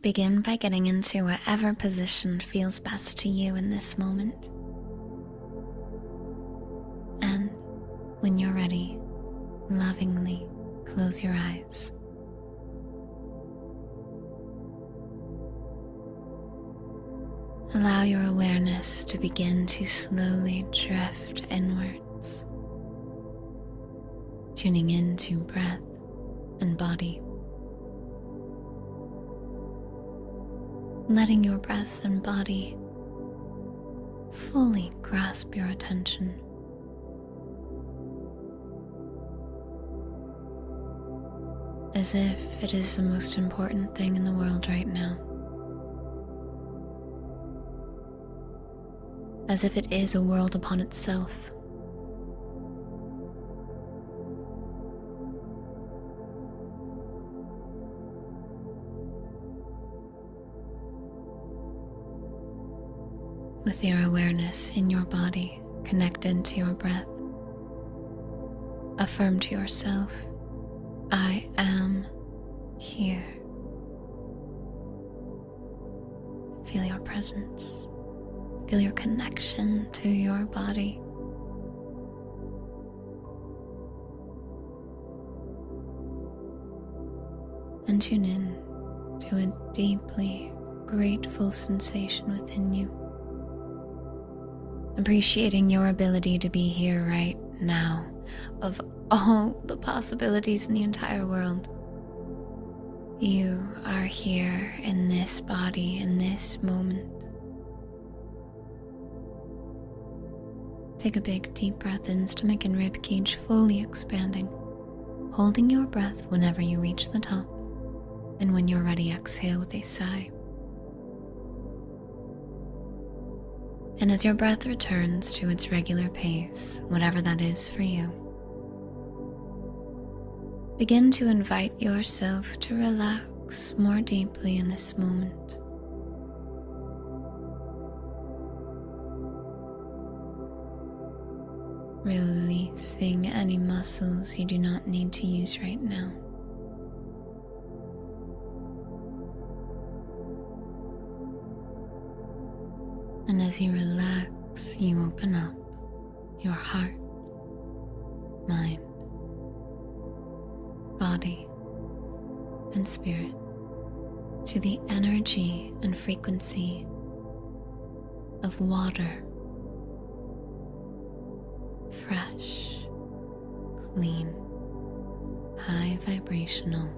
Begin by getting into whatever position feels best to you in this moment. And when you're ready, lovingly close your eyes. Allow your awareness to begin to slowly drift inwards, tuning into breath and body. Letting your breath and body fully grasp your attention. As if it is the most important thing in the world right now. As if it is a world upon itself. With your awareness in your body connected to your breath, affirm to yourself, I am here. Feel your presence. Feel your connection to your body. And tune in to a deeply grateful sensation within you. Appreciating your ability to be here right now, of all the possibilities in the entire world. You are here in this body, in this moment. Take a big deep breath in, stomach and rib cage fully expanding, holding your breath whenever you reach the top, and when you're ready, exhale with a sigh. And as your breath returns to its regular pace, whatever that is for you, begin to invite yourself to relax more deeply in this moment. Releasing any muscles you do not need to use right now. And as you relax, you open up your heart, mind, body, and spirit to the energy and frequency of water. Fresh, clean, high vibrational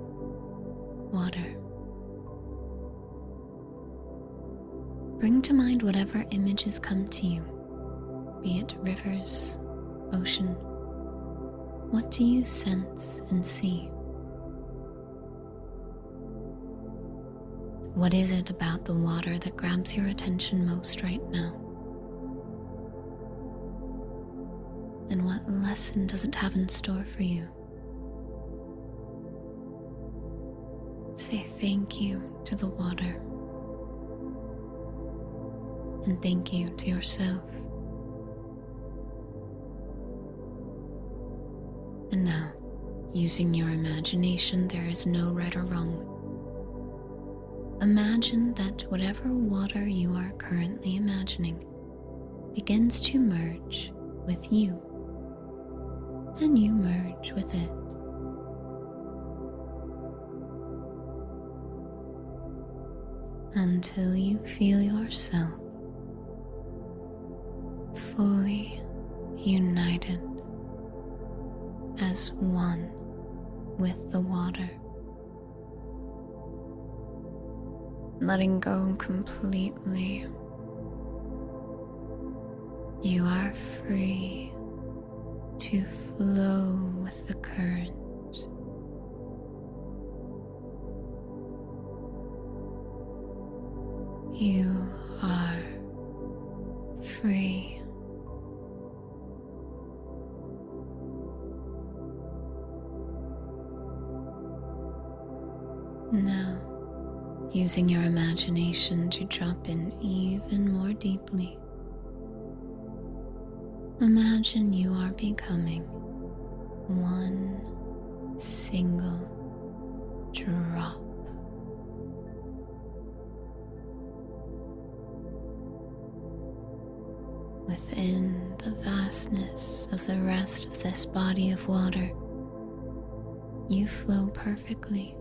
water. Bring to mind whatever images come to you, be it rivers, ocean. What do you sense and see? What is it about the water that grabs your attention most right now? And what lesson does it have in store for you? Say thank you to the water. And thank you to yourself. And now, using your imagination, there is no right or wrong. Imagine that whatever water you are currently imagining begins to merge with you, and you merge with it. Until you feel yourself fully united as one with the water. Letting go completely. You are free to flow with the current. You are free. Now, using your imagination to drop in even more deeply, imagine you are becoming one single drop of the rest of this body of water, you flow perfectly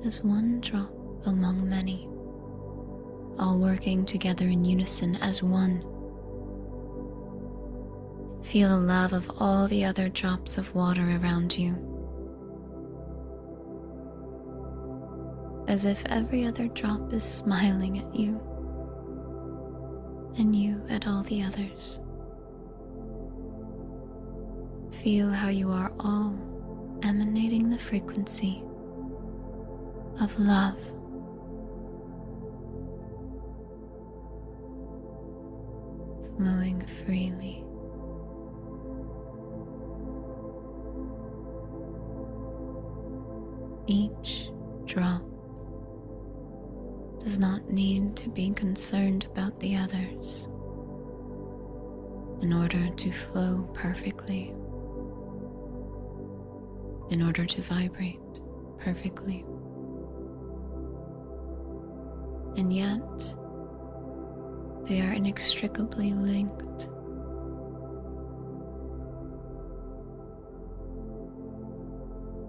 as one drop among many, all working together in unison as one. Feel the love of all the other drops of water around you, as if every other drop is smiling at you, and you at all the others. Feel how you are all emanating the frequency of love. Flowing freely. Each drop does not need to be concerned about the others in order to flow perfectly, in order to vibrate perfectly. And yet, they are inextricably linked.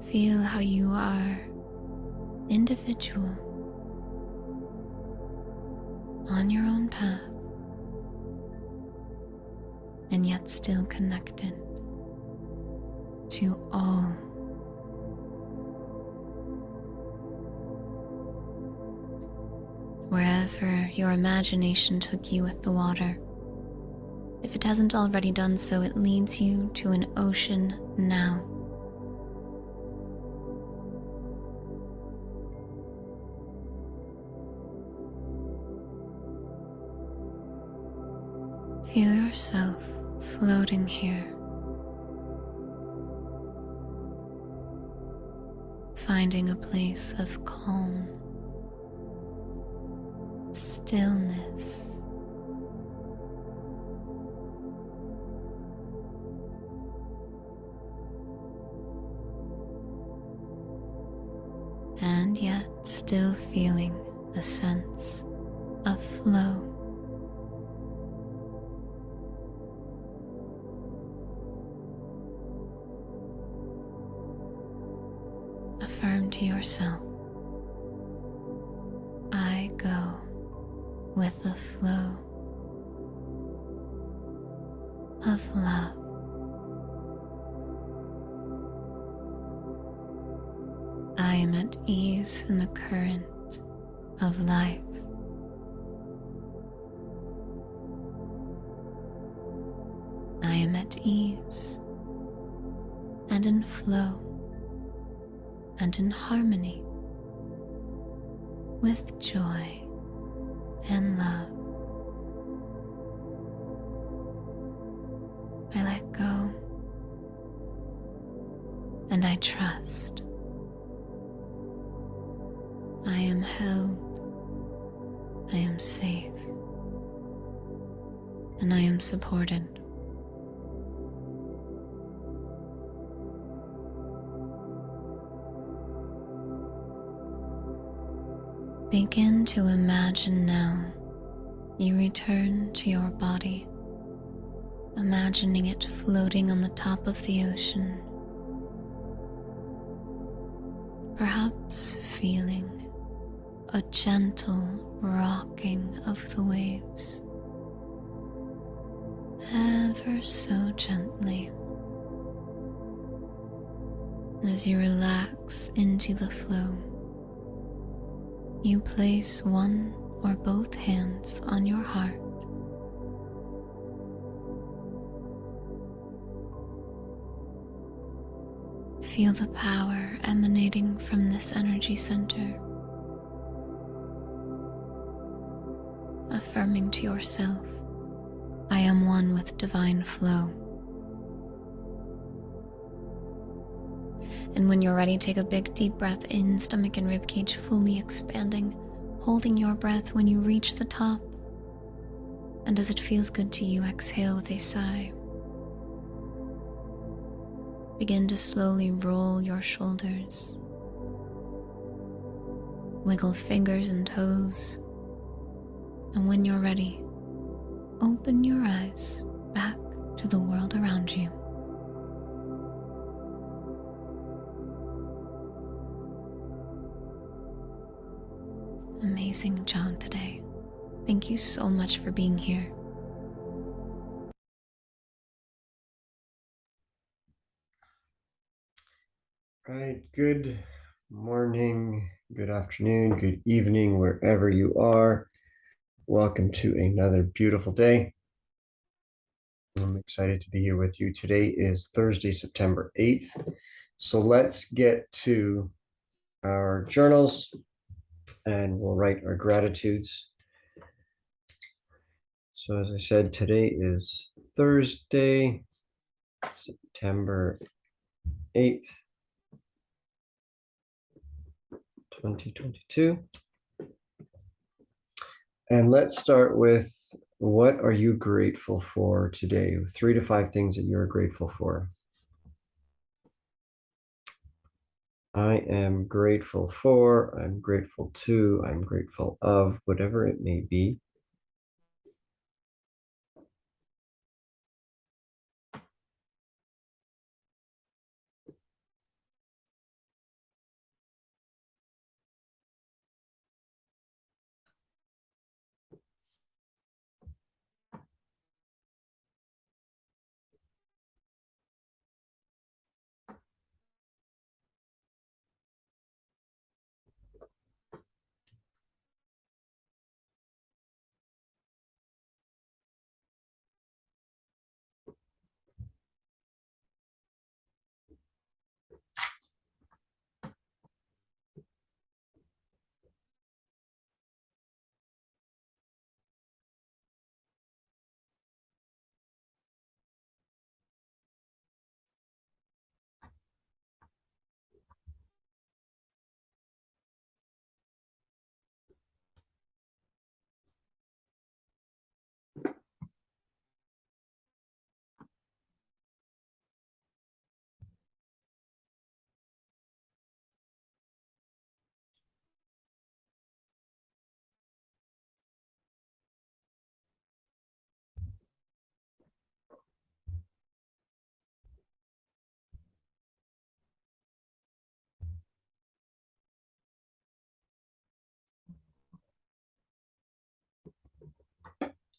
Feel how you are individual on your own path, and yet still connected to all. Wherever your imagination took you with the water, if it hasn't already done so, it leads you to an ocean now. Feel yourself floating here, finding a place of calm, stillness, and yet still feeling a sense of flow. Affirm to yourself, I go with the flow of love. I am at ease in the current of life. I am at ease and in flow and in harmony with joy and love. I let go and I trust. I am held, I am safe, and I am supported. Begin to imagine now you return to your body, imagining it floating on the top of the ocean, perhaps feeling a gentle rocking of the waves, ever so gently, as you relax into the flow. You place one or both hands on your heart. Feel the power emanating from this energy center, affirming to yourself, I am one with divine flow. And when you're ready, take a big deep breath in, stomach and ribcage fully expanding, holding your breath when you reach the top. And as it feels good to you, exhale with a sigh. Begin to slowly roll your shoulders. Wiggle fingers and toes. And when you're ready, open your eyes back to to the world around you. Amazing job today. Thank you so much for being here. Right, good morning, good afternoon, good evening, wherever you are. Welcome to another beautiful day. I'm excited to be here with you. Today is Thursday, September 8th. So let's get to our journals and we'll write our gratitudes. So as I said, today is Thursday, September 8th, 2022. And let's start with, what are you grateful for today? 3 to 5 things that you're grateful for. I am grateful for, I'm grateful to, I'm grateful of, whatever it may be.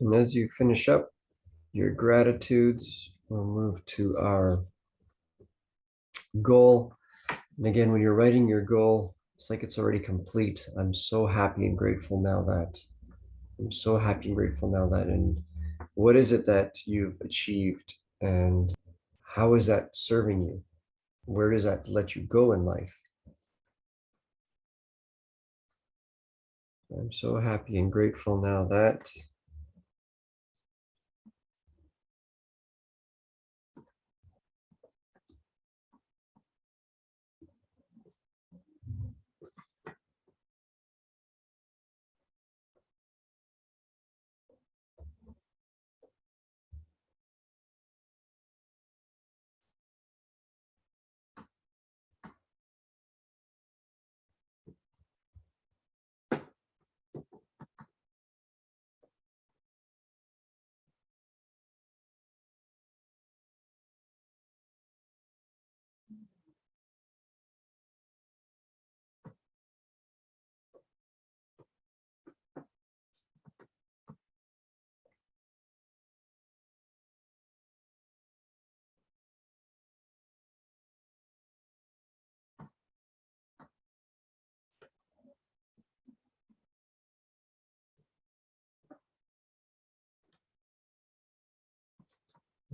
And as you finish up your gratitudes, we'll move to our goal. And again, when you're writing your goal, it's like it's already complete. I'm so happy and grateful now that, and what is it that you've achieved and how is that serving you? Where does that let you go in life? I'm so happy and grateful now that.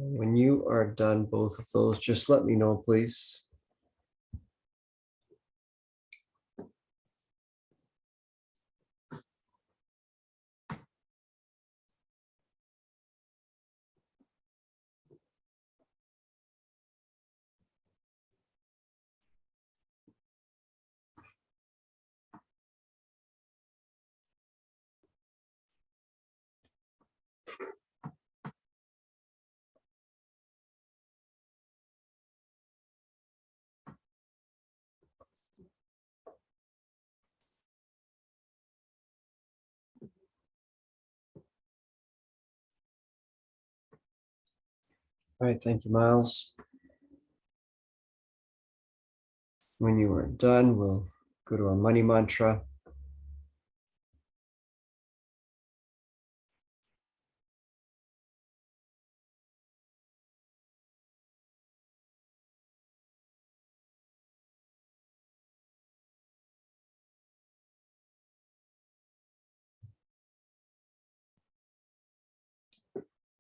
When you are done both of those, just let me know, please. All right, thank you, Miles. When you are done, we'll go to our money mantra.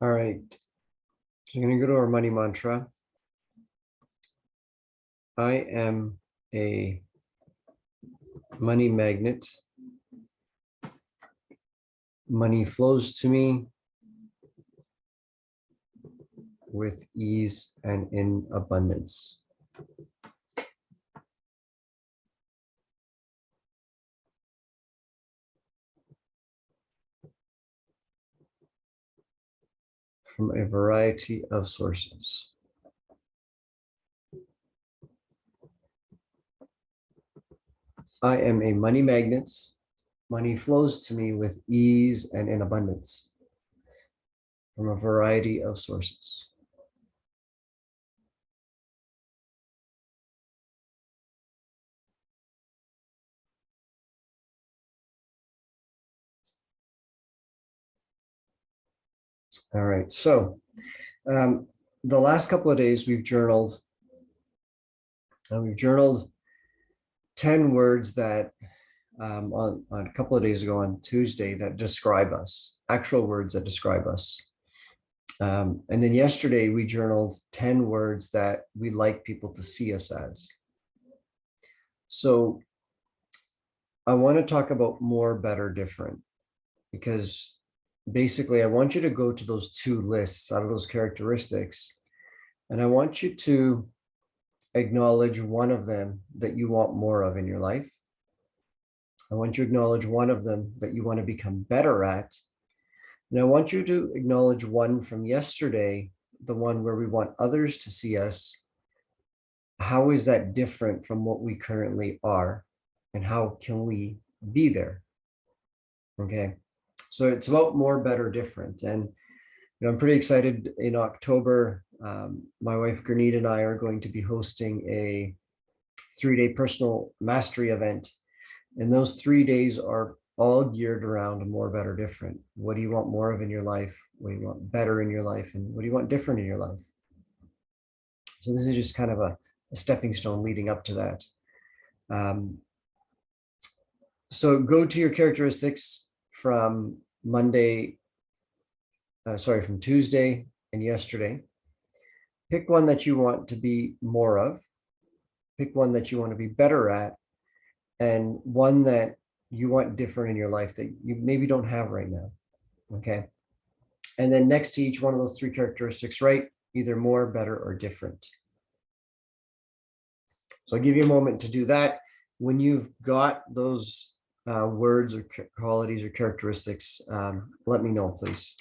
All right, so I'm going to go to our money mantra. I am a money magnet. Money flows to me with ease and in abundance. From a variety of sources. I am a money magnet. Money flows to me with ease and in abundance from a variety of sources. All right, so the last couple of days we've journaled. We've journaled 10 words that on a couple of days ago on Tuesday that describe us, actual words that describe us. And then yesterday we journaled 10 words that we like people to see us as. So I want to talk about more, better, different, because basically I want you to go to those two lists out of those characteristics, and I want you to acknowledge one of them that you want more of in your life. I want you to acknowledge one of them that you want to become better at. And I want you to acknowledge one from yesterday, the one where we want others to see us. How is that different from what we currently are? And how can we be there? Okay. So it's about more, better, different. And I'm pretty excited. In October, my wife Gurnita and I are going to be hosting a 3-day personal mastery event. And those 3 days are all geared around more, better, different. What do you want more of in your life? What do you want better in your life? And what do you want different in your life? So this is just kind of a stepping stone leading up to that. So go to your characteristics from from Tuesday and yesterday. Pick one that you want to be more of. Pick one that you want to be better at, and one that you want different in your life that you maybe don't have right now. Okay. And then next to each one of those three characteristics, write either more, better, or different. So I'll give you a moment to do that. When you've got those words or qualities or characteristics, let me know, please.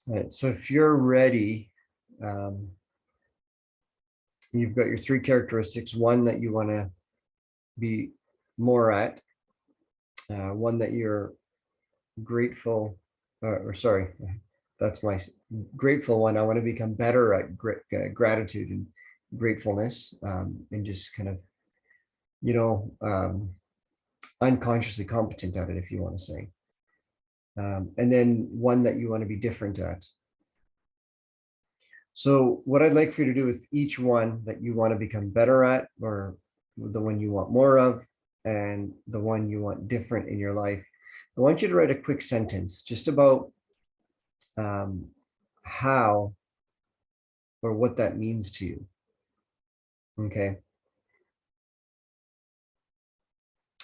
All right, so if you're ready, you've got your three characteristics, one that you want to be more at, one that you're grateful, or sorry, that's my grateful one. I want to become better at gratitude and gratefulness, and just kind of, unconsciously competent at it, if you want to say. and then one that you want to be different at. So what I'd like for you to do with each one that you want to become better at, or the one you want more of, and the one you want different in your life, I want you to write a quick sentence just about how or what that means to you. Okay.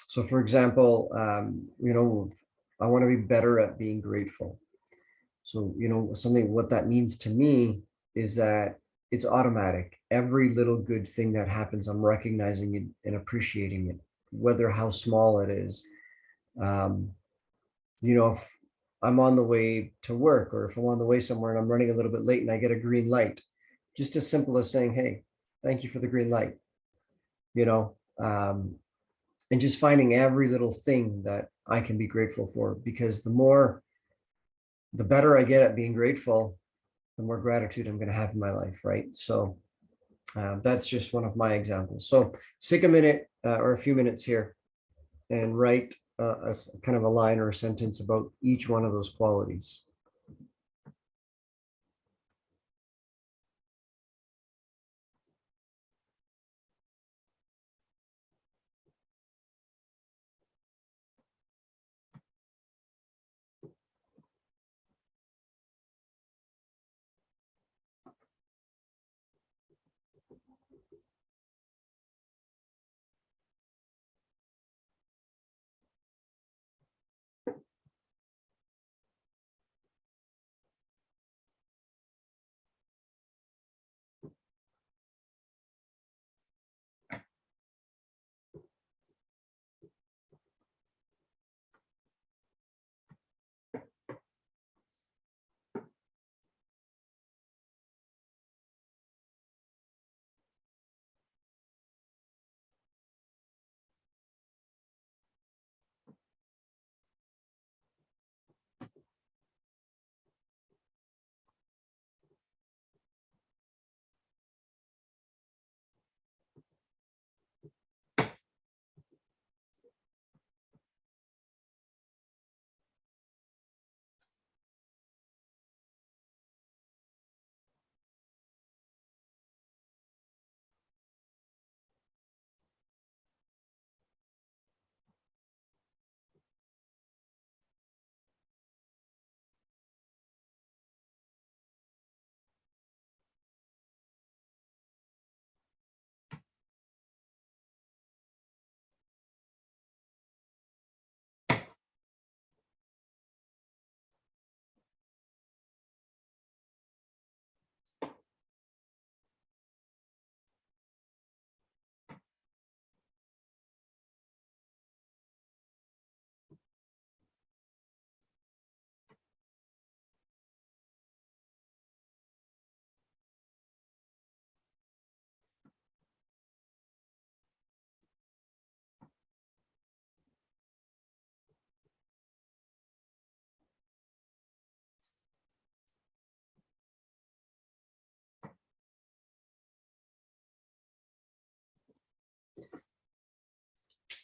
So for example, I want to be better at being grateful. So, something, what that means to me is that it's automatic. Every little good thing that happens, I'm recognizing it and appreciating it, whether how small it is. Um, if I'm on the way to work, or if I'm on the way somewhere and I'm running a little bit late and I get a green light, just as simple as saying, hey, thank you for the green light, you know, um, and just finding every little thing that I can be grateful for, because the better I get at being grateful, the more gratitude I'm going to have in my life, right? So that's just one of my examples. So take a minute or a few minutes here and write kind of a line or a sentence about each one of those qualities.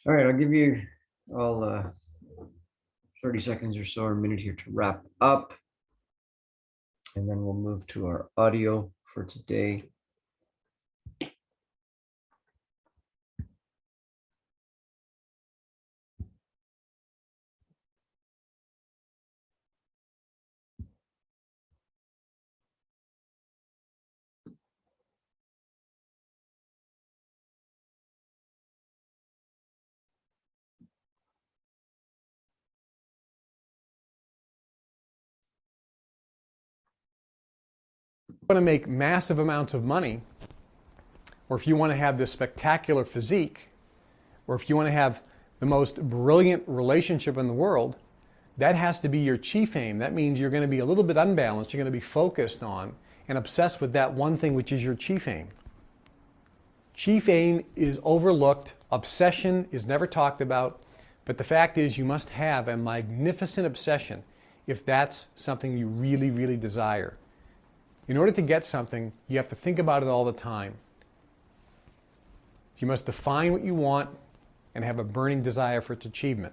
All right, I'll give you all 30 seconds or so, or a minute here to wrap up, and then we'll move to our audio for today. Want to make massive amounts of money, or if you want to have this spectacular physique, or if you want to have the most brilliant relationship in the world, that has to be your chief aim. That means you're going to be a little bit unbalanced. You're going to be focused on and obsessed with that one thing, which is your chief aim. Chief aim is overlooked. Obsession is never talked about. But the fact is, you must have a magnificent obsession if that's something you really, really desire. In order to get something, you have to think about it all the time. You must define what you want and have a burning desire for its achievement,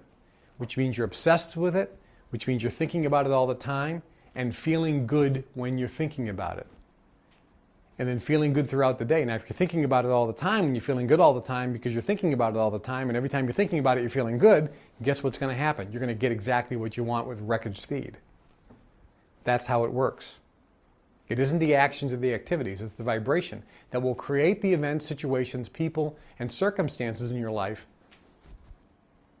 which means you're obsessed with it, which means you're thinking about it all the time and feeling good when you're thinking about it. And then feeling good throughout the day. Now, if you're thinking about it all the time and you're feeling good all the time because you're thinking about it all the time, and every time you're thinking about it, you're feeling good, guess what's going to happen? You're going to get exactly what you want with record speed. That's how it works. It isn't the actions or the activities, it's the vibration that will create the events, situations, people, and circumstances in your life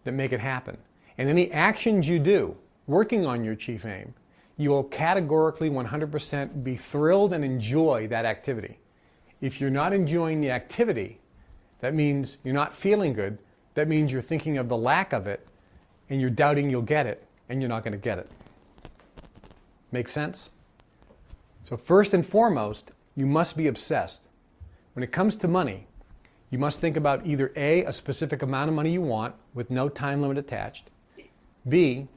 that make it happen. And any actions you do working on your chief aim, you will categorically 100% be thrilled and enjoy that activity. If you're not enjoying the activity, that means you're not feeling good. That means you're thinking of the lack of it and you're doubting you'll get it, and you're not going to get it. Make sense? So first and foremost, you must be obsessed. When it comes to money, you must think about either A, a specific amount of money you want with no time limit attached, B,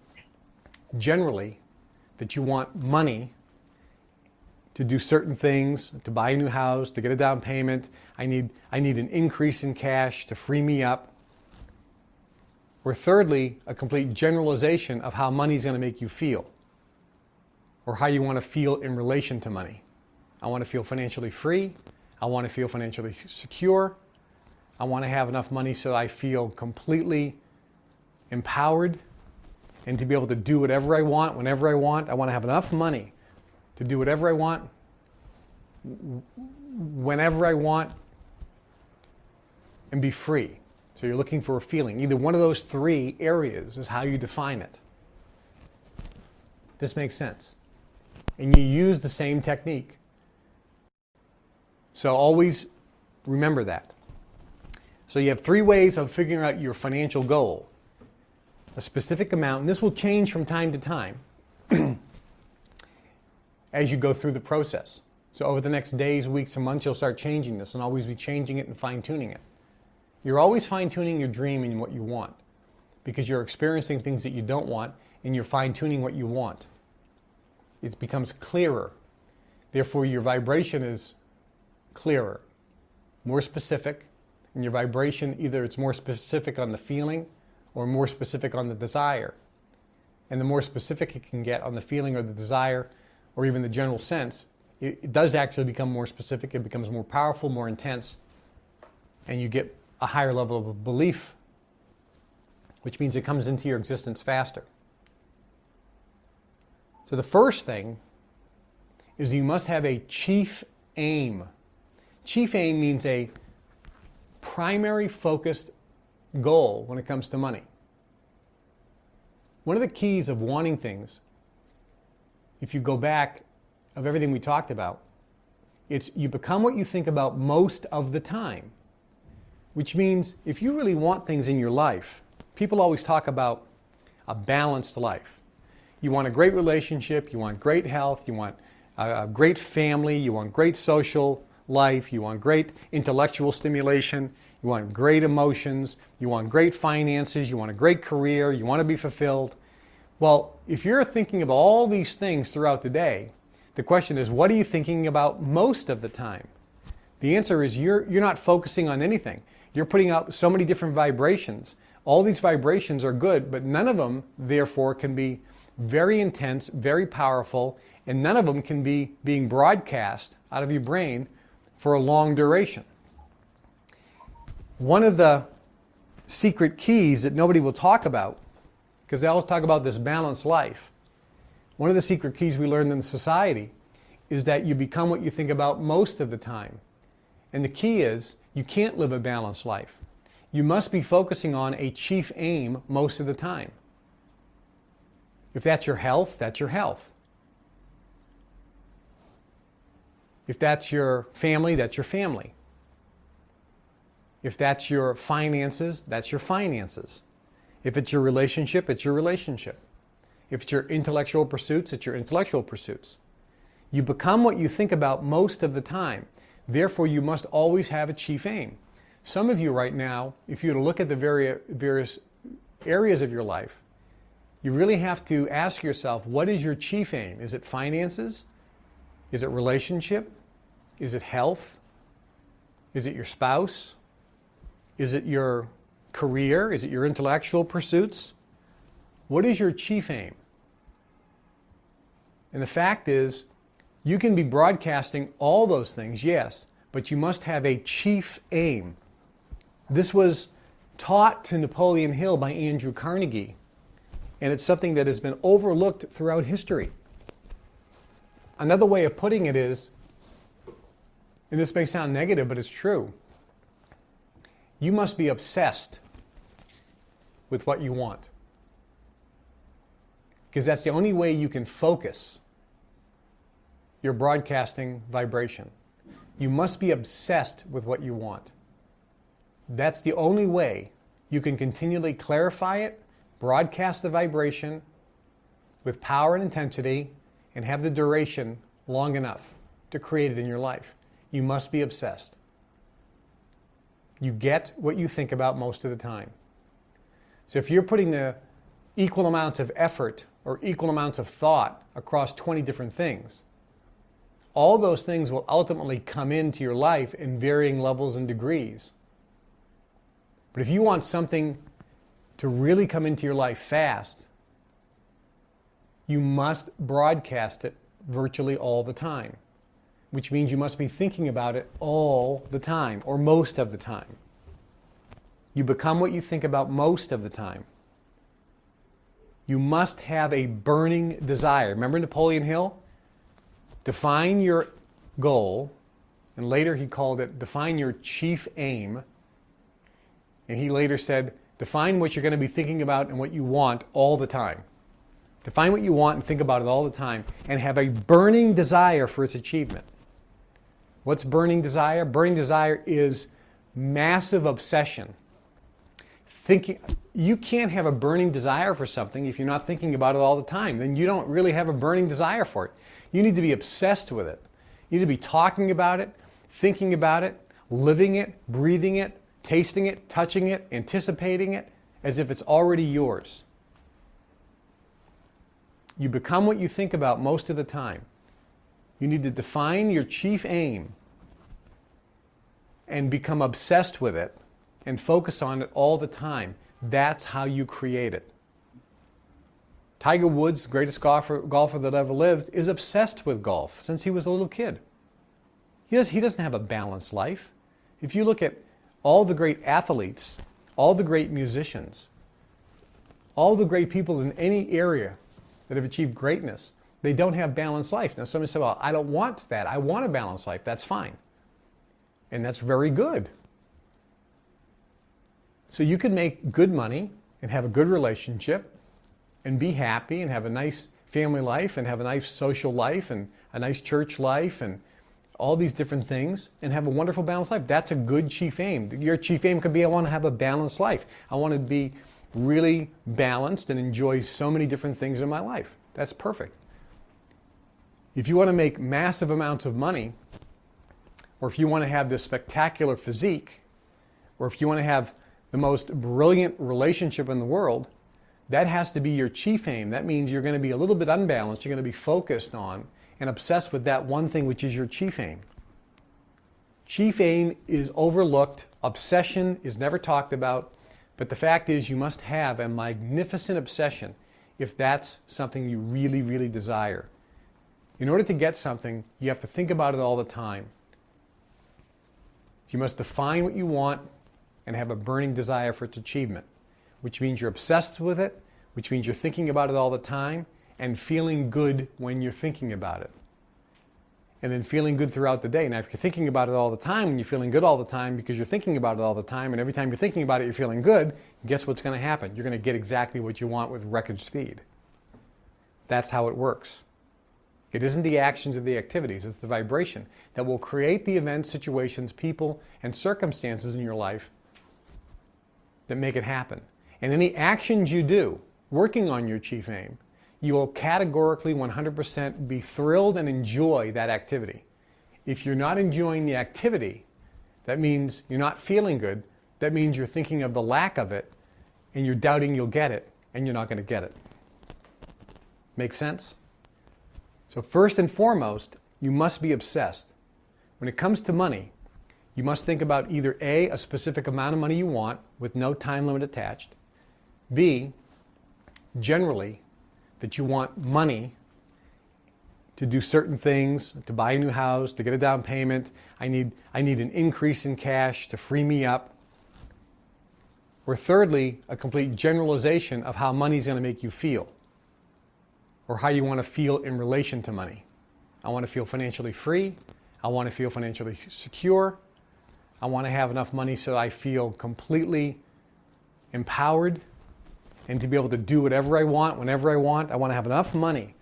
generally, that you want money to do certain things, to buy a new house, to get a down payment. I need an increase in cash to free me up. Or thirdly, a complete generalization of how money is going to make you feel, or how you want to feel in relation to money. I want to feel financially free. I want to feel financially secure. I want to have enough money so I feel completely empowered and to be able to do whatever I want, whenever I want. I want to have enough money to do whatever I want, whenever I want, and be free. So you're looking for a feeling. Either one of those three areas is how you define it. This makes sense. And you use the same technique. So always remember that. So you have three ways of figuring out your financial goal. A specific amount, and this will change from time to time as you go through the process. So over the next days, weeks, and months, you'll start changing this and always be changing it and fine-tuning it. You're always fine-tuning your dream and what you want, because you're experiencing things that you don't want and you're fine-tuning what you want. It becomes clearer. Therefore, your vibration is clearer, more specific, and your vibration, either it's more specific on the feeling or more specific on the desire. And the more specific it can get on the feeling or the desire or even the general sense, it does actually become more specific. It becomes more powerful, more intense, and you get a higher level of belief, which means it comes into your existence faster. So the first thing is you must have a chief aim. Chief aim means a primary focused goal when it comes to money. One of the keys of wanting things, if you go back of everything we talked about, it's you become what you think about most of the time. Which means if you really want things in your life, people always talk about a balanced life. You want a great relationship, you want great health, you want a great family, you want great social life, you want great intellectual stimulation, you want great emotions, you want great finances, you want a great career, you want to be fulfilled. Well, if you're thinking of all these things throughout the day, the question is, what are you thinking about most of the time? The answer is you're not focusing on anything. You're putting out so many different vibrations. All these vibrations are good, but none of them, therefore, can be very intense, very powerful, and none of them can be being broadcast out of your brain for a long duration. One of the secret keys that nobody will talk about, because they always talk about this balanced life, one of the secret keys we learned in society is that you become what you think about most of the time. And the key is, you can't live a balanced life. You must be focusing on a chief aim most of the time. If that's your health, that's your health. If that's your family, that's your family. If that's your finances, that's your finances. If it's your relationship, it's your relationship. If it's your intellectual pursuits, it's your intellectual pursuits. You become what you think about most of the time. Therefore, you must always have a chief aim. Some of you right now, if you were to look at the various areas of your life, you really have to ask yourself, what is your chief aim? Is it finances? Is it relationship? Is it health? Is it your spouse? Is it your career? Is it your intellectual pursuits? What is your chief aim? And the fact is, you can be broadcasting all those things, yes, but you must have a chief aim. This was taught to Napoleon Hill by Andrew Carnegie, and it's something that has been overlooked throughout history. Another way of putting it is, and this may sound negative, but it's true, you must be obsessed with what you want. Because that's the only way you can focus your broadcasting vibration. You must be obsessed with what you want. That's the only way you can continually clarify it, broadcast the vibration with power and intensity, and have the duration long enough to create it in your life. You must be obsessed. You get what you think about most of the time. So if you're putting the equal amounts of effort or equal amounts of thought across 20 different things, all those things will ultimately come into your life in varying levels and degrees. But if you want something to really come into your life fast, you must broadcast it virtually all the time, which means you must be thinking about it all the time, or most of the time. You become what you think about most of the time. You must have a burning desire. Remember Napoleon Hill? Define your goal, and later he called it define your chief aim. And he later said, define what you're going to be thinking about and what you want all the time. Define what you want and think about it all the time, and have a burning desire for its achievement. What's burning desire? Burning desire is massive obsession. You can't have a burning desire for something if you're not thinking about it all the time. Then you don't really have a burning desire for it. You need to be obsessed with it. You need to be talking about it, thinking about it, living it, breathing it, tasting it, touching it, anticipating it, as if it's already yours. You become what you think about most of the time. You need to define your chief aim and become obsessed with it and focus on it all the time. That's how you create it. Tiger Woods, greatest golfer that ever lived, is obsessed with golf since he was a little kid. He doesn't have a balanced life. If you look at all the great athletes, all the great musicians, all the great people in any area that have achieved greatness, they don't have balanced life. Now somebody said, well, I don't want that. I want a balanced life. That's fine. And that's very good. So you can make good money and have a good relationship and be happy and have a nice family life and have a nice social life and a nice church life and all these different things and have a wonderful balanced life. That's a good chief aim. Your chief aim could be, I want to have a balanced life. I want to be really balanced and enjoy so many different things in my life. That's perfect. If you want to make massive amounts of money, or if you want to have this spectacular physique, or if you want to have the most brilliant relationship in the world, that has to be your chief aim. That means you're going to be a little bit unbalanced. You're going to be focused on and obsessed with that one thing, which is your chief aim. Chief aim is overlooked. Obsession is never talked about. But the fact is, you must have a magnificent obsession if that's something you really, really desire. In order to get something, you have to think about it all the time. You must define what you want and have a burning desire for its achievement, which means you're obsessed with it, which means you're thinking about it all the time and feeling good when you're thinking about it. And then feeling good throughout the day. Now, if you're thinking about it all the time and you're feeling good all the time because you're thinking about it all the time, and every time you're thinking about it, you're feeling good, guess what's going to happen? You're going to get exactly what you want with record speed. That's how it works. It isn't the actions or the activities, it's the vibration that will create the events, situations, people, and circumstances in your life that make it happen. And any actions you do working on your chief aim, you will categorically 100% be thrilled and enjoy that activity. If you're not enjoying the activity, that means you're not feeling good. That means you're thinking of the lack of it and you're doubting you'll get it, and you're not going to get it. Make sense? So first and foremost, you must be obsessed. When it comes to money, you must think about either A, a specific amount of money you want with no time limit attached, B, generally, that you want money to do certain things, to buy a new house, to get a down payment. I need an increase in cash to free me up. Or thirdly, a complete generalization of how money is going to make you feel, or how you want to feel in relation to money. I want to feel financially free. I want to feel financially secure. I want to have enough money so I feel completely empowered and to be able to do whatever I want, whenever I want. I want to have enough money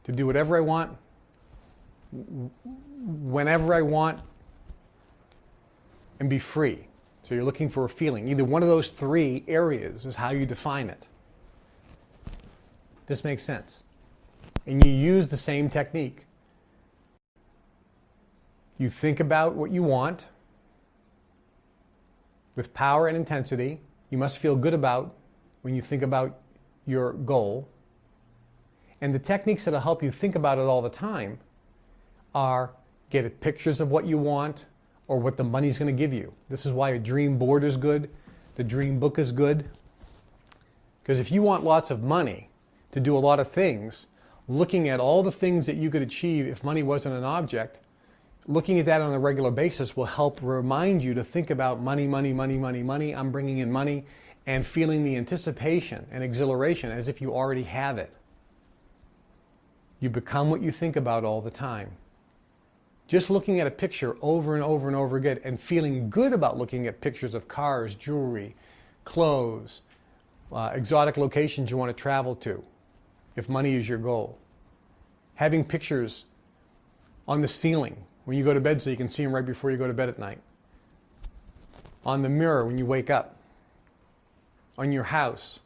to do whatever I want, whenever I want, and be free. So you're looking for a feeling. Either one of those three areas is how you define it. This makes sense. And you use the same technique. You think about what you want with power and intensity. You must feel good about when you think about your goal. And the techniques that will help you think about it all the time are get pictures of what you want or what the money's going to give you. This is why a dream board is good. The dream book is good. Because if you want lots of money to do a lot of things, looking at all the things that you could achieve if money wasn't an object, looking at that on a regular basis will help remind you to think about money, money, money, money, money. I'm bringing in money, and feeling the anticipation and exhilaration as if you already have it. You become what you think about all the time. Just looking at a picture over and over and over again and feeling good about looking at pictures of cars, jewelry, clothes, exotic locations you want to travel to, if money is your goal. Having pictures on the ceiling when you go to bed so you can see them right before you go to bed at night. On the mirror when you wake up. On your house.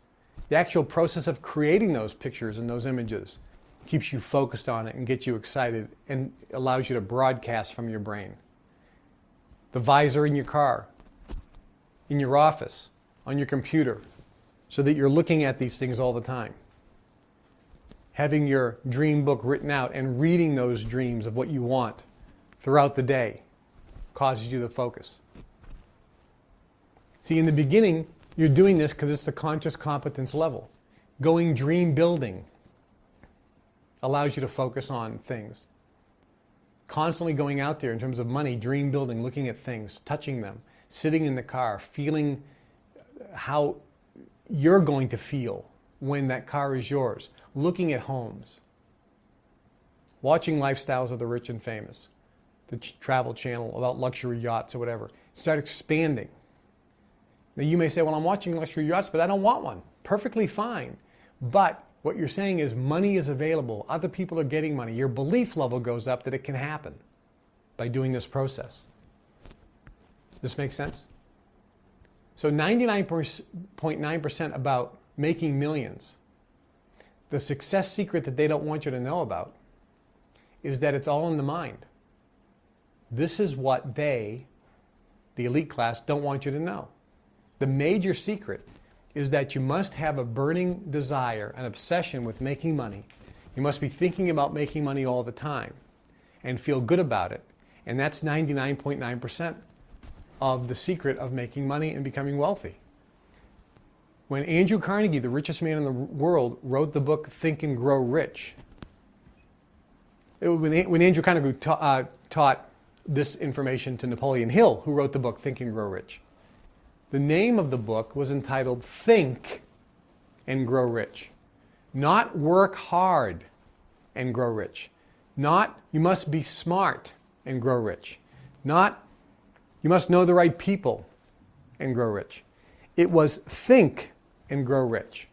The actual process of creating those pictures and those images keeps you focused on it and gets you excited and allows you to broadcast from your brain. The visor in your car, in your office, on your computer, so that you're looking at these things all the time. Having your dream book written out and reading those dreams of what you want throughout the day causes you to focus. See, in the beginning, you're doing this because it's the conscious competence level. Going dream building allows you to focus on things. Constantly going out there in terms of money, dream building, looking at things, touching them, sitting in the car, feeling how you're going to feel when that car is yours, looking at homes, watching lifestyles of the rich and famous, the travel channel about luxury yachts or whatever. Start expanding. Now you may say, well, I'm watching luxury yachts, but I don't want one. Perfectly fine. But what you're saying is money is available. Other people are getting money. Your belief level goes up that it can happen by doing this process. This makes sense? So 99.9% about making millions. The success secret that they don't want you to know about is that it's all in the mind. This is what they, the elite class, don't want you to know. The major secret is that you must have a burning desire, an obsession with making money. You must be thinking about making money all the time and feel good about it. And that's 99.9% of the secret of making money and becoming wealthy. When Andrew Carnegie, the richest man in the world, wrote the book Think and Grow Rich, when Andrew Carnegie taught this information to Napoleon Hill, who wrote the book Think and Grow Rich, the name of the book was entitled Think and Grow Rich. Not work hard and grow rich. Not you must be smart and grow rich. Not you must know the right people and grow rich. It was think and grow rich.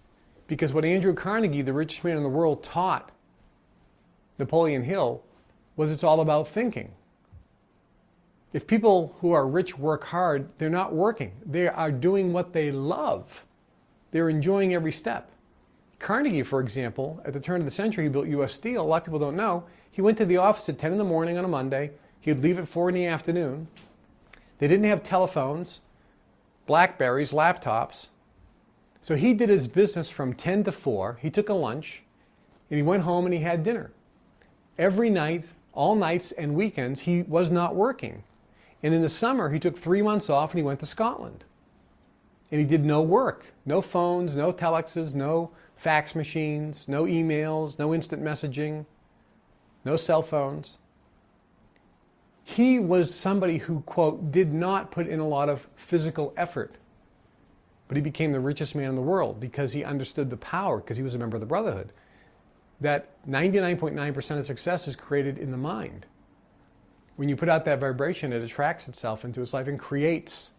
Because what Andrew Carnegie, the richest man in the world, taught Napoleon Hill was it's all about thinking. If people who are rich work hard, they're not working. They are doing what they love. They're enjoying every step. Carnegie, for example, at the turn of the century, he built U.S. Steel. A lot of people don't know. He went to the office at 10 in the morning on a Monday. He'd leave at 4 in the afternoon. They didn't have telephones, Blackberries, laptops. So he did his business from 10 to 4. He took a lunch, and he went home and he had dinner. Every night, all nights and weekends, he was not working. And in the summer, he took 3 months off and he went to Scotland. And he did no work, no phones, no telexes, no fax machines, no emails, no instant messaging. no cell phones. He was somebody who, quote, did not put in a lot of physical effort. But he became the richest man in the world because he understood the power, because he was a member of the Brotherhood, that 99.9% of success is created in the mind. When you put out that vibration, it attracts itself into its life and creates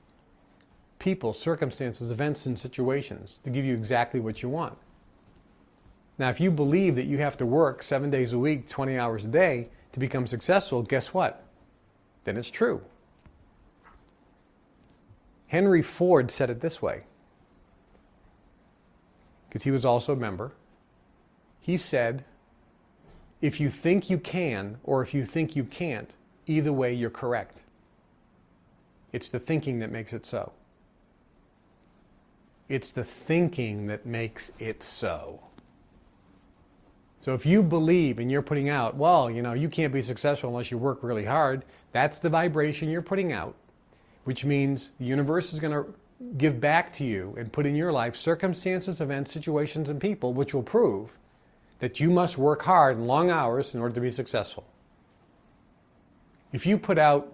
people, circumstances, events, and situations to give you exactly what you want. Now, if you believe that you have to work 7 days a week, 20 hours a day to become successful, guess what? Then it's true. Henry Ford said it this way, because he was also a member. He said, if you think you can or if you think you can't, either way you're correct. It's the thinking that makes it so. It's the thinking that makes it so. So if you believe and you're putting out, well, you can't be successful unless you work really hard, that's the vibration you're putting out, which means the universe is going to give back to you and put in your life circumstances, events, situations, and people which will prove that you must work hard and long hours in order to be successful. If you put out,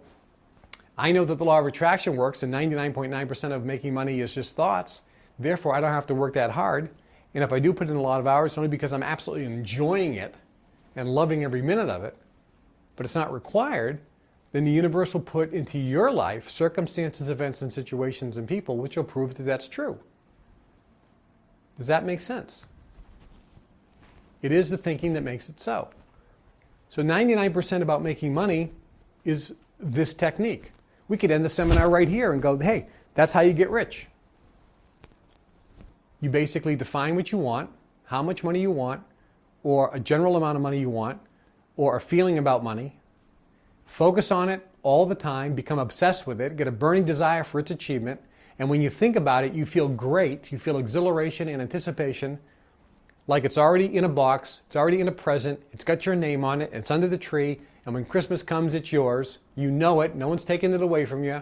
I know that the law of attraction works and 99.9% of making money is just thoughts, therefore I don't have to work that hard. And if I do put in a lot of hours, it's only because I'm absolutely enjoying it and loving every minute of it, but it's not required, then the universe will put into your life circumstances, events, and situations and people which will prove that that's true. Does that make sense? It is the thinking that makes it so. So 99% about making money is this technique. We could end the seminar right here and go, hey, that's how you get rich. You basically define what you want, how much money you want, or a general amount of money you want, or a feeling about money. Focus on it all the time, become obsessed with it, get a burning desire for its achievement, and when you think about it, you feel great, you feel exhilaration and anticipation, like it's already in a box, it's already in a present, it's got your name on it, it's under the tree, and when Christmas comes, it's yours. You know it, no one's taking it away from you.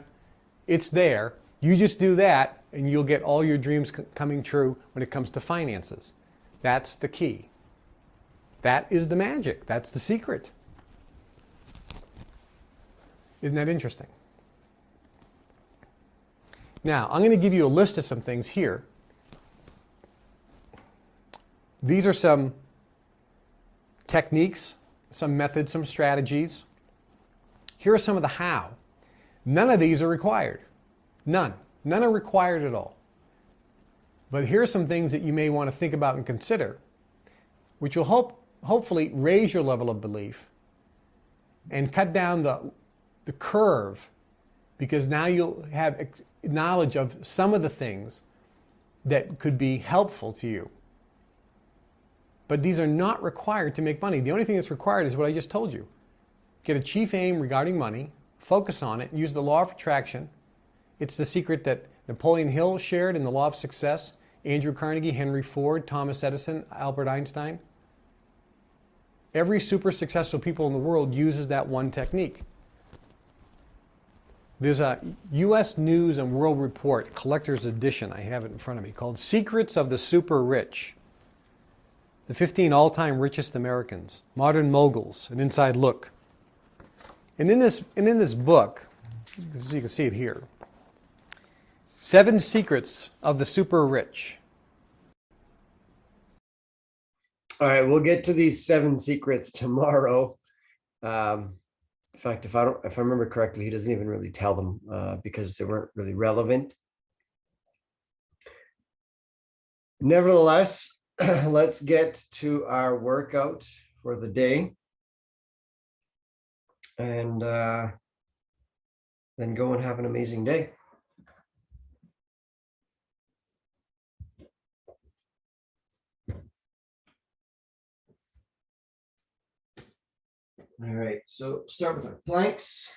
It's there. You just do that, and you'll get all your dreams coming true when it comes to finances. That's the key. That is the magic. That's the secret. Isn't that interesting? Now, I'm going to give you a list of some things here. These are some techniques, some methods, some strategies. Here are some of the how. None of these are required. None. None are required at all. But here are some things that you may want to think about and consider, which will hopefully raise your level of belief and cut down the curve, because now you'll have knowledge of some of the things that could be helpful to you. But these are not required to make money. The only thing that's required is what I just told you. Get a chief aim regarding money, focus on it, use the law of attraction. It's the secret that Napoleon Hill shared in the law of success, Andrew Carnegie, Henry Ford, Thomas Edison, Albert Einstein. Every super successful people in the world uses that one technique. There's a U.S. News and World Report, collector's edition, I have it in front of me, called Secrets of the Super Rich. The 15 all-time richest Americans, modern moguls, an inside look. And in this book, as you can see it here, 7 secrets of the super rich. All right, we'll get to these 7 secrets tomorrow. In fact, if I remember correctly, he doesn't even really tell them because they weren't really relevant. Nevertheless, let's get to our workout for the day, and then go and have an amazing day. All right, so start with our planks.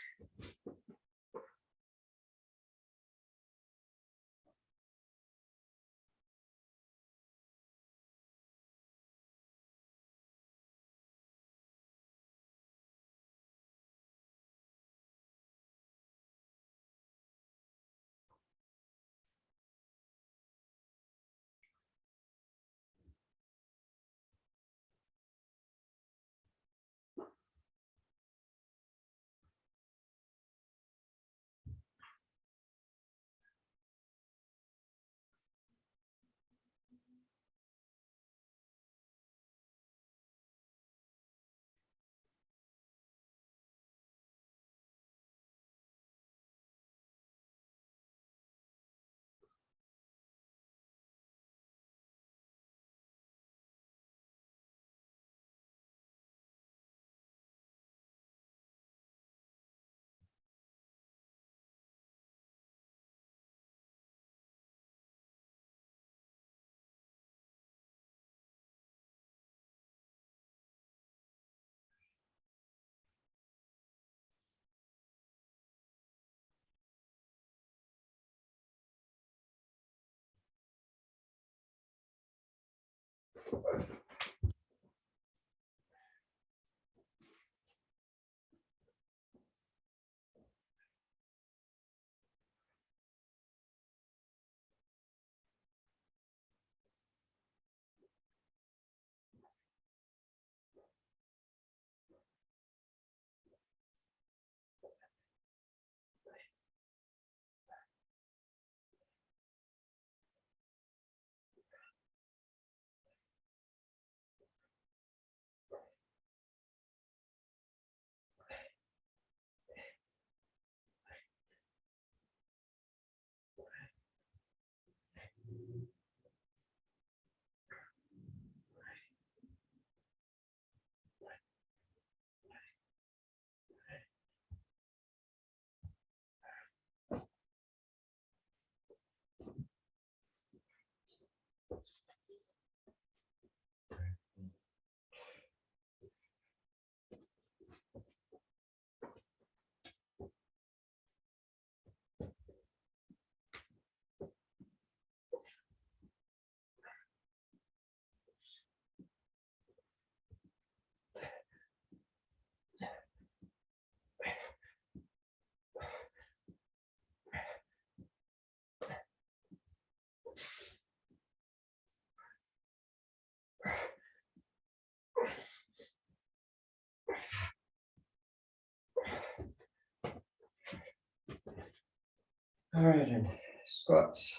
All right, and squats.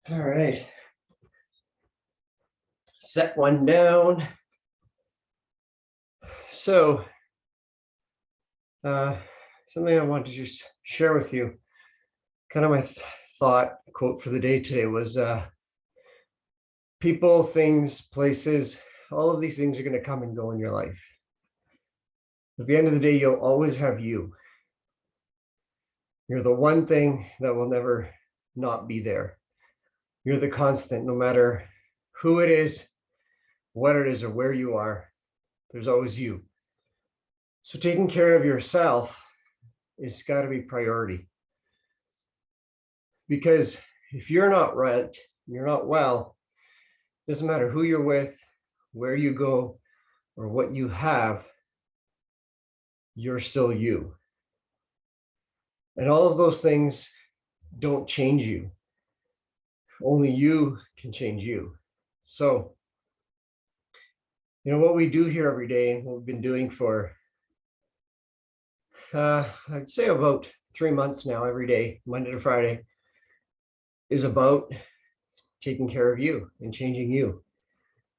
All right. Set one down. So, something I wanted to just share with you. Kind of my thought quote for the day today was people, things, places, all of these things are going to come and go in your life. At the end of the day, you'll always have you. You're the one thing that will never not be there. You're the constant, no matter who it is, what it is, or where you are, there's always you. So taking care of yourself is got to be priority. Because if you're not right, you're not well, it doesn't matter who you're with, where you go, or what you have, you're still you. And all of those things don't change you. Only you can change you. So, what we do here every day, and what we've been doing for, I'd say about 3 months now, every day, Monday to Friday, is about taking care of you and changing you,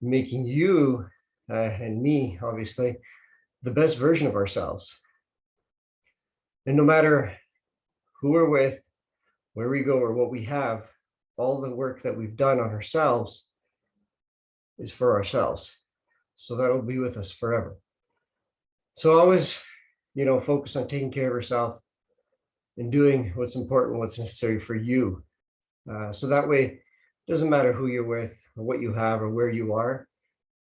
making you and me, obviously, the best version of ourselves. And no matter who we're with, where we go, or what we have, all the work that we've done on ourselves is for ourselves. So that'll be with us forever. So always, focus on taking care of yourself and doing what's important, what's necessary for you. So that way, it doesn't matter who you're with or what you have or where you are,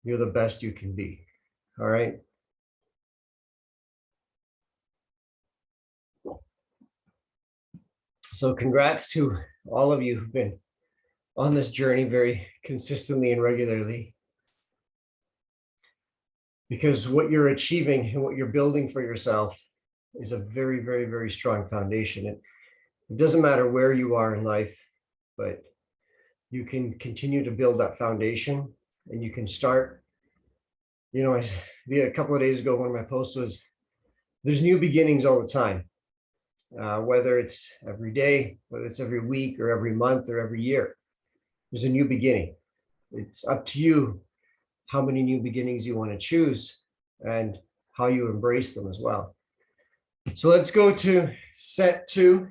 you're the best you can be. All right. So congrats to all of you who've been on this journey very consistently and regularly. Because what you're achieving and what you're building for yourself is a very, very, very strong foundation. It doesn't matter where you are in life, but you can continue to build that foundation, and you can start. A couple of days ago, one of my posts was, there's new beginnings all the time. whether it's every day, whether it's every week or every month or every year. There's a new beginning. It's up to you how many new beginnings you want to choose and how you embrace them as well. So let's go to set 2.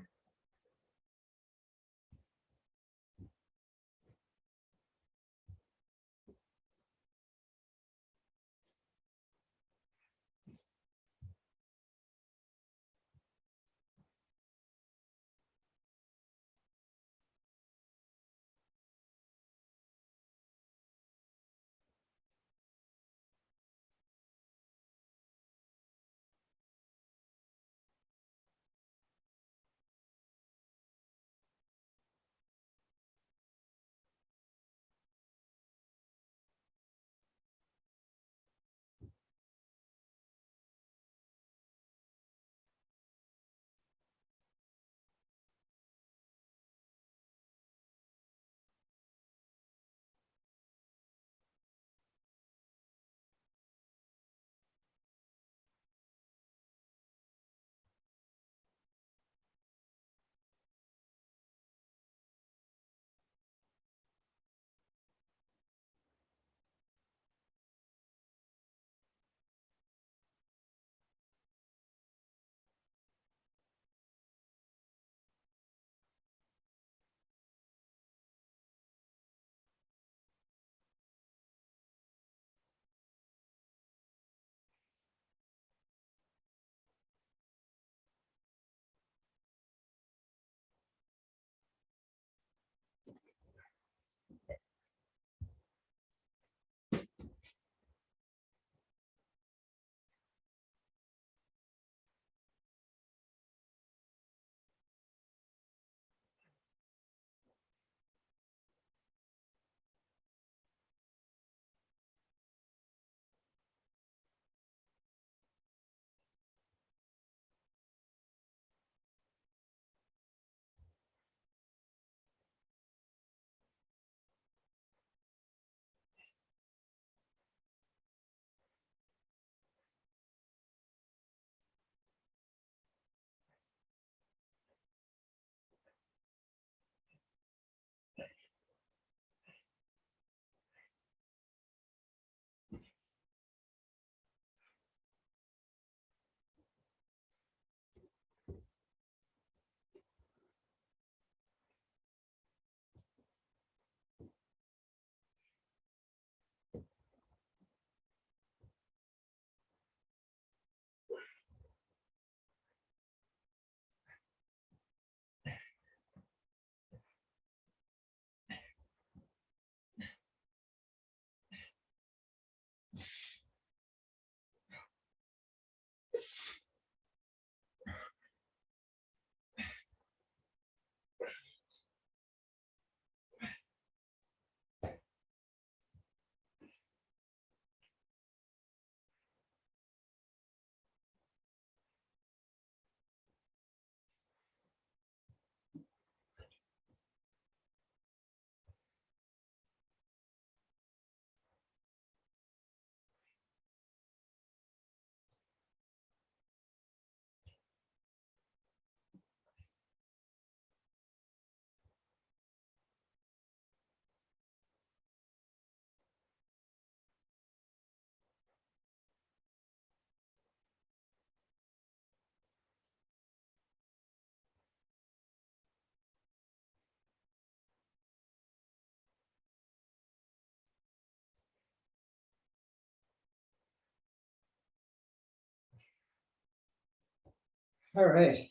All right.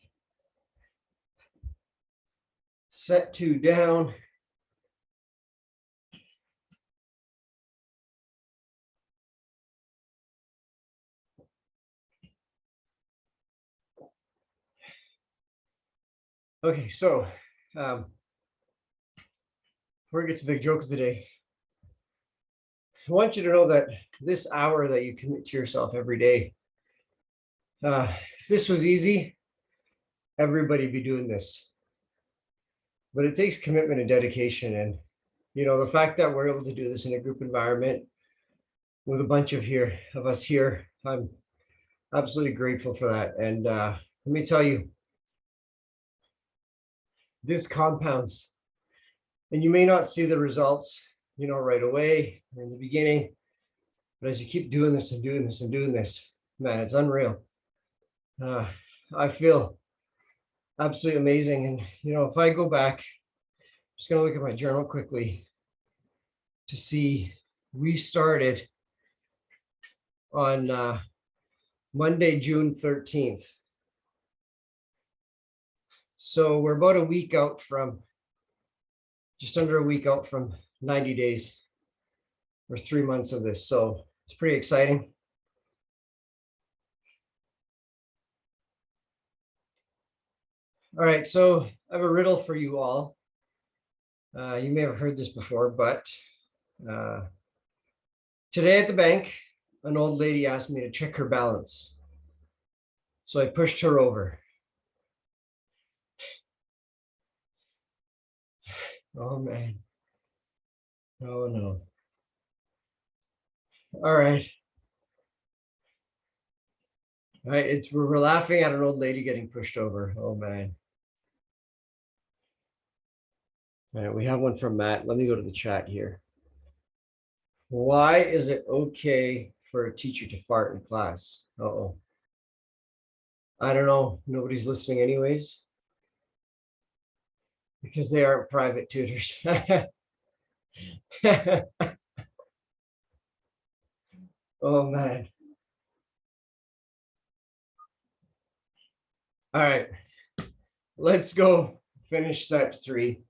Set 2 down. Okay, so before we get to the joke of the day, I want you to know that this hour that you commit to yourself every day, if this was easy, everybody be doing this. But it takes commitment and dedication. And, the fact that we're able to do this in a group environment with a bunch of us here, I'm absolutely grateful for that. And let me tell you, this compounds. And you may not see the results, right away or in the beginning, but as you keep doing this and doing this and doing this, man, it's unreal. I feel absolutely amazing. And, if I go back, I'm just going to look at my journal quickly to see we started on Monday, June 13th. So we're about a week out from, just under a week out from 90 days or 3 months of this. So it's pretty exciting. All right, so I have a riddle for you all. You may have heard this before, but today at the bank, an old lady asked me to check her balance. So I pushed her over. Oh, man. Oh, no. All right. All right, we're laughing at an old lady getting pushed over. Oh, man. All right, we have one from Matt. Let me go to the chat here. Why is it okay for a teacher to fart in class? Uh-oh. I don't know. Nobody's listening anyways. Because they aren't private tutors. Oh, man. All right. Let's go finish set 3.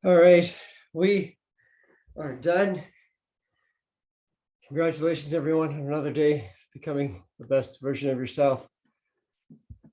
All right, we are done. Congratulations, everyone, on another day becoming the best version of yourself.